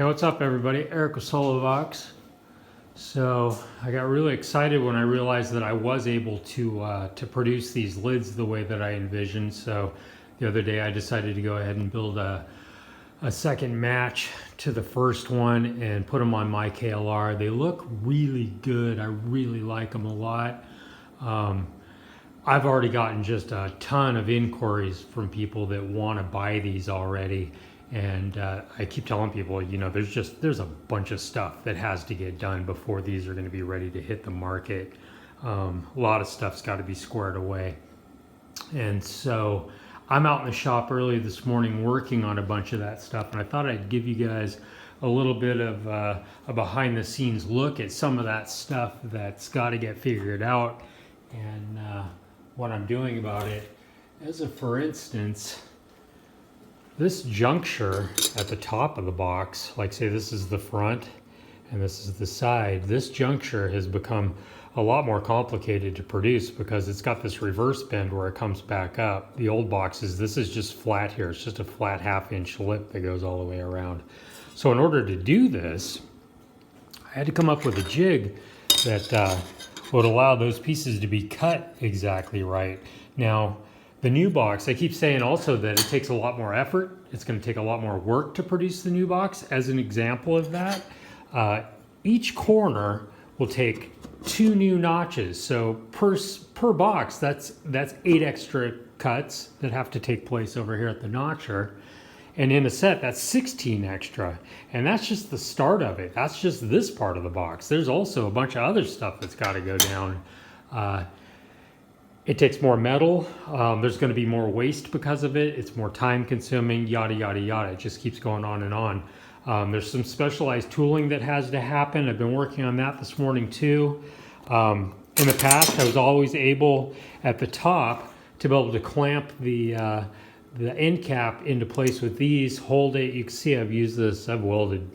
Hey, what's up everybody? Eric with Solovox. So I got really excited when I realized that I was able to produce these lids the way that I envisioned. So the other day I decided to go ahead and build a second match to the first one and put them on my KLR. They look really good. I really like them a lot. I've already gotten just a ton of inquiries from people that want to buy these already. And I keep telling people, you know, there's a bunch of stuff that has to get done before these are going to be ready to hit the market. A lot of stuff's got to be squared away. And so I'm out in the shop early this morning working on a bunch of that stuff. And I thought I'd give you guys a little bit of a behind the scenes look at some of that stuff that's got to get figured out and what I'm doing about it. As a for instance, this juncture at the top of the box, like say this is the front and this is the side, this juncture has become a lot more complicated to produce because it's got this reverse bend where it comes back up. The old boxes, this is just flat here. It's just a flat 1/2 inch lip that goes all the way around. So in order to do this, I had to come up with a jig that would allow those pieces to be cut exactly right. Now, the new box, I keep saying also that it takes a lot more effort. It's going to take a lot more work to produce the new box. As an example of that, each corner will take 2 new notches. So per box, that's 8 extra cuts that have to take place over here at the notcher. And in a set, that's 16 extra. And that's just the start of it. That's just this part of the box. There's also a bunch of other stuff that's got to go down. It takes more metal. There's going to be more waste because of it. It's more time consuming, yada, yada, yada. It just keeps going on and on. There's some specialized tooling that has to happen. I've been working on that this morning too. In the past, I was always able at the top to be able to clamp the end cap into place with these, hold it. You can see I've used this. I've welded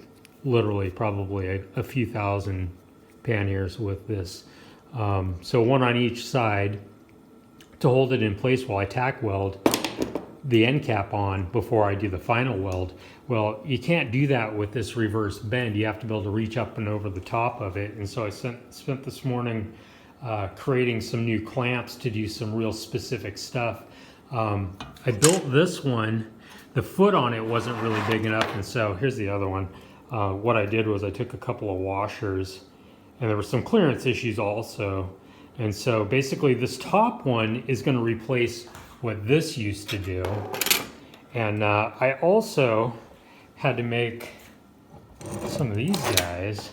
literally probably a few thousand panniers with this. So one on each side to hold it in place while I tack weld the end cap on before I do the final weld. Well, you can't do that with this reverse bend. You have to be able to reach up and over the top of it. And so I spent this morning creating some new clamps to do some real specific stuff. I built this one. The foot on it wasn't really big enough, and so here's the other one. What I did was I took a couple of washers, and there were some clearance issues also. And so basically this top one is going to replace what this used to do. And I also had to make some of these guys,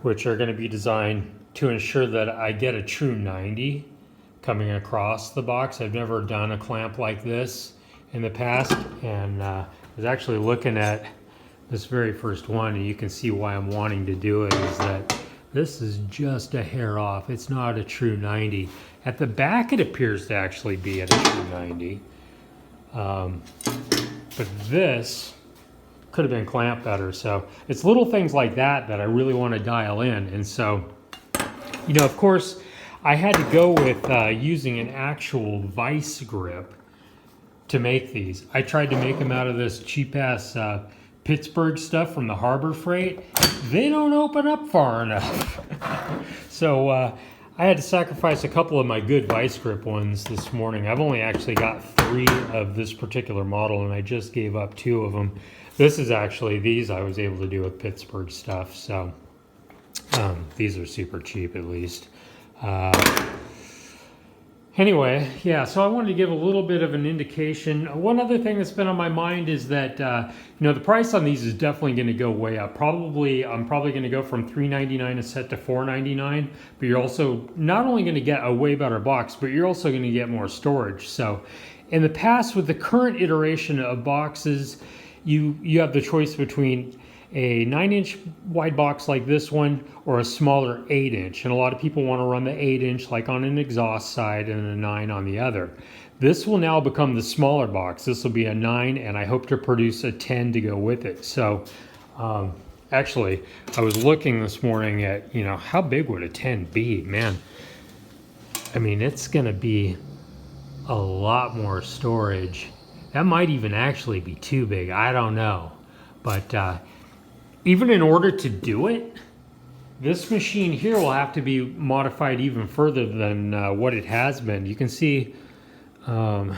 which are going to be designed to ensure that I get a true 90 coming across the box. I've never done a clamp like this in the past, and I was actually looking at this very first one, and you can see why I'm wanting to do it is that this is just a hair off. It's not a true 90. At the back it appears to actually be at a true 90. But this could have been clamped better. So it's little things like that that I really want to dial in. And so, you know, of course, I had to go with using an actual vice grip to make these. I tried to make them out of this cheap-ass Pittsburgh stuff from the Harbor Freight. They don't open up far enough. So I had to sacrifice a couple of my good vice grip ones this morning. I've only actually got 3 of this particular model, and I just gave up 2 of them. This is actually, these I was able to do with Pittsburgh stuff, so these are super cheap at least. Anyway, yeah, so I wanted to give a little bit of an indication. One other thing that's been on my mind is that, you know, the price on these is definitely going to go way up. I'm probably going to go from $3.99 a set to $4.99, but you're also not only going to get a way better box, but you're also going to get more storage. So in the past, with the current iteration of boxes, you have the choice between a 9-inch wide box like this one or a smaller 8-inch, and a lot of people want to run the 8-inch like on an exhaust side and a 9 on the other. This will now become the smaller box. This will be a 9, and I hope to produce a 10 to go with it. So actually I was looking this morning at, you know, how big would a 10 be? Man, I mean, it's gonna be a lot more storage. That might even actually be too big, I don't know. But even in order to do it, this machine here will have to be modified even further than what it has been. You can see, I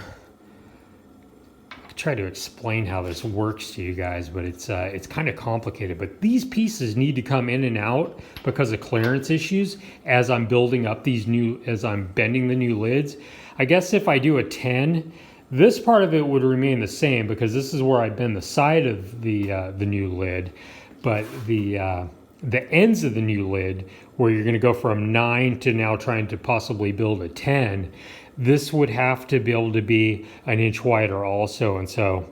try to explain how this works to you guys, but it's kind of complicated. But these pieces need to come in and out because of clearance issues as I'm building up as I'm bending the new lids. I guess if I do a 10, this part of it would remain the same because this is where I bend the side of the new lid, but the ends of the new lid, where you're going to go from 9 to now trying to possibly build a 10, this would have to be able to be an inch wider also. And so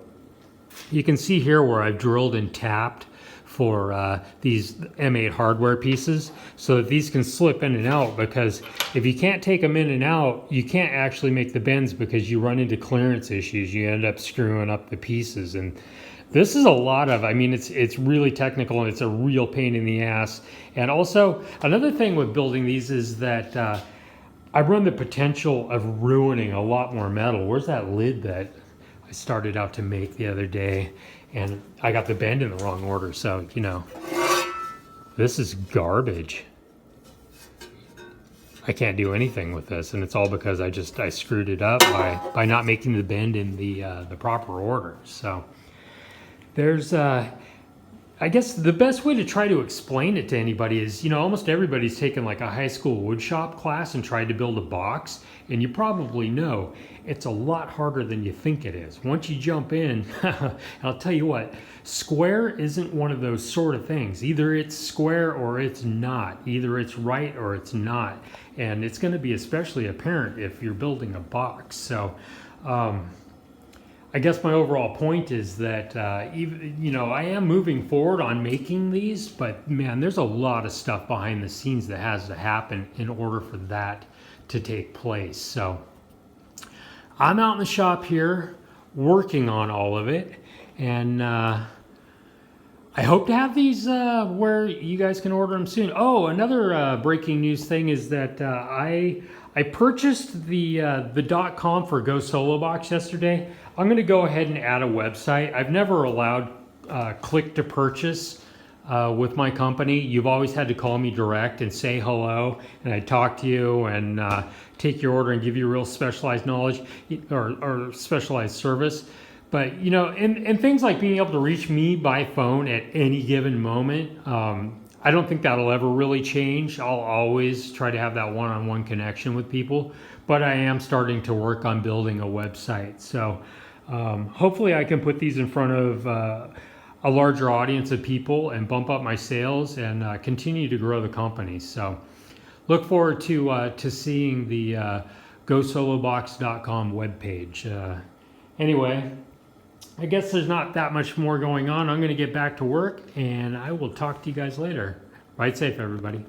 you can see here where I've drilled and tapped for these M8 hardware pieces so that these can slip in and out, because if you can't take them in and out, you can't actually make the bends because you run into clearance issues. You end up screwing up the pieces. And this is a lot of, I mean, it's really technical and it's a real pain in the ass. And also another thing with building these is that I run the potential of ruining a lot more metal. Where's that lid that I started out to make the other day? And I got the bend in the wrong order. So, you know, this is garbage. I can't do anything with this. And it's all because I screwed it up by not making the bend in the proper order. So there's, I guess the best way to try to explain it to anybody is, you know, almost everybody's taken like a high school woodshop class and tried to build a box. And you probably know it's a lot harder than you think it is. Once you jump in, I'll tell you what, square isn't one of those sort of things. Either it's square or it's not. Either it's right or it's not. And it's going to be especially apparent if you're building a box. So, I guess my overall point is that, even, you know, I am moving forward on making these, but man, there's a lot of stuff behind the scenes that has to happen in order for that to take place. So I'm out in the shop here working on all of it, and I hope to have these where you guys can order them soon. Oh, another breaking news thing is that I purchased the .com for Go Solo Box yesterday. I'm going to go ahead and add a website. I've never allowed click to purchase with my company. You've always had to call me direct and say hello, and I talk to you and take your order and give you real specialized knowledge or specialized service. But, you know, and things like being able to reach me by phone at any given moment, I don't think that'll ever really change. I'll always try to have that one-on-one connection with people, but I am starting to work on building a website. So hopefully I can put these in front of a larger audience of people and bump up my sales and continue to grow the company. So look forward to seeing the GoSoloBox.com webpage. Anyway, I guess there's not that much more going on. I'm going to get back to work, and I will talk to you guys later. Ride safe, everybody.